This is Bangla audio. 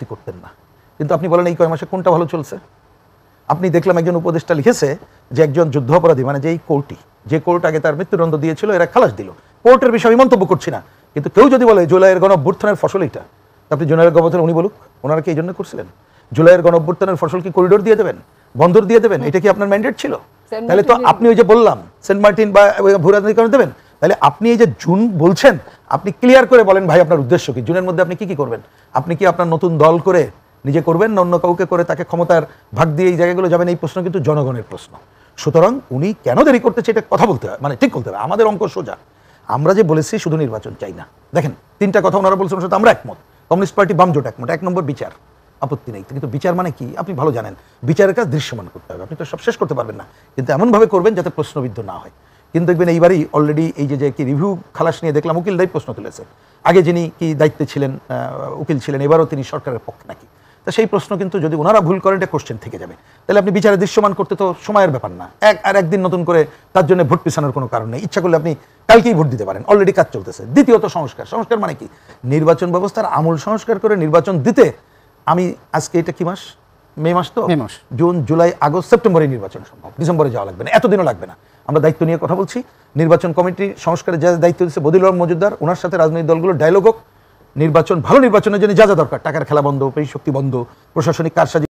আপত্তি করতেন না, কিন্তু আপনি বলেন এই কয় মাসে কোনটা ভালো চলছে? আপনি দেখলাম একজন উপদেষ্টা লিখেছে যে একজন যুদ্ধ অপরাধী, মানে যেই কোর্টই, যে কোর্ট আগে তার মৃত্যুদণ্ড দিয়েছিল এরা খালাস দিল, কোর্টের বিষয়ে আমি মন্তব্য করছি না, কিন্তু কেউ যদি বলে জুলাইয়ের গণঅভ্যুত্থানের ফসল এটা, আপনি জুলাইয়ের গণঅভ্যুত্থান উনি বলুক, ওনারা কি এই জন্য করছিলেন? জুলাইয়ের গণঅভ্যুত্থানের ফসল কি করিডোর দিয়ে দেবেন, বন্দর দিয়ে দেবেন? এটা কি আপনার ম্যান্ডেট ছিল? তাহলে তো আপনি ওই যে বললাম সেন্ট মার্টিন বা ভূরাজনীকরণ দেবেন, তাহলে আপনি এই যে জুন বলছেন, আপনি ক্লিয়ার করে বলেন ভাই আপনার উদ্দেশ্য কি, জুনের মধ্যে আপনি কি কি করবেন? আপনি কি আপনার নতুন দল করে নিজে করবেন না অন্য কাউকে করে তাকে ক্ষমতার ভাগ দিয়ে এই জায়গাগুলো যাবেন? এই প্রশ্ন কিন্তু জনগণের প্রশ্ন। সুতরাং উনি কেন দেরি করতেছে এটা কথা বলতে হয়, মানে ঠিক বলতে হবে। আমাদের অঙ্ক সোজা, আমরা যে বলেছি শুধু নির্বাচন চাই না, দেখেন তিনটা কথা ওনারা বলছেন, সাথে আমরা একমত, কমিউনিস্ট পার্টি বাম জোট একমত। 1 নম্বর বিচার, আপত্তি নেই, কিন্তু বিচার মানে কি আপনি ভালো জানেন, বিচারের কাজ দৃশ্যমান করতে হবে, আপনি তো সব শেষ করতে পারবেন না, কিন্তু এমনভাবে করবেন যাতে প্রশ্নবিদ্ধ না হয়। কিন্তু দেখবেন এইবারই অলরেডি এই যে কি রিভিউ খালাস নিয়ে দেখলাম উকিলরাই প্রশ্ন তুলেছে, আগে যিনি কি দায়িত্বে ছিলেন উকিল ছিলেন, এবারও তিনি সরকারের পক্ষে নাকি, তা সেই প্রশ্ন কিন্তু যদি ওনারা ভুল করেন এটা কোশ্চেন থেকে যাবে। তাহলে আপনি বিচারে দৃশ্যমান করতে তো সময়ের ব্যাপার না, একদিন নতুন করে তার জন্য ভোট পিছানোর কোনো কারণ নেই, ইচ্ছা করলে আপনি কালকেই ভোট দিতে পারেন, অলরেডি কাজ চলতেছে। দ্বিতীয়ত সংস্কার, সংস্কার মানে কি, নির্বাচন ব্যবস্থার আমূল সংস্কার করে নির্বাচন দিতে আমি আজকে এটা কি মাস, মে মাস, তো জুন জুলাই আগস্ট সেপ্টেম্বরে নির্বাচন সম্ভব, ডিসেম্বরে যাওয়া লাগবে না, এতদিনও লাগবে না। আমরা দায়িত্ব নিয়ে কথা বলছি, নির্বাচন কমিটি সংস্কারের যা দায়িত্ব দিচ্ছে বদিউল আলম মজুমদার, ওনার সাথে রাজনৈতিক দলগুলো ডায়লগ হোক, নির্বাচন ভালো নির্বাচনের জন্য যা যা দরকার, টাকার খেলা বন্ধ, পেশি শক্তি বন্ধ, প্রশাসনিক কারসাজি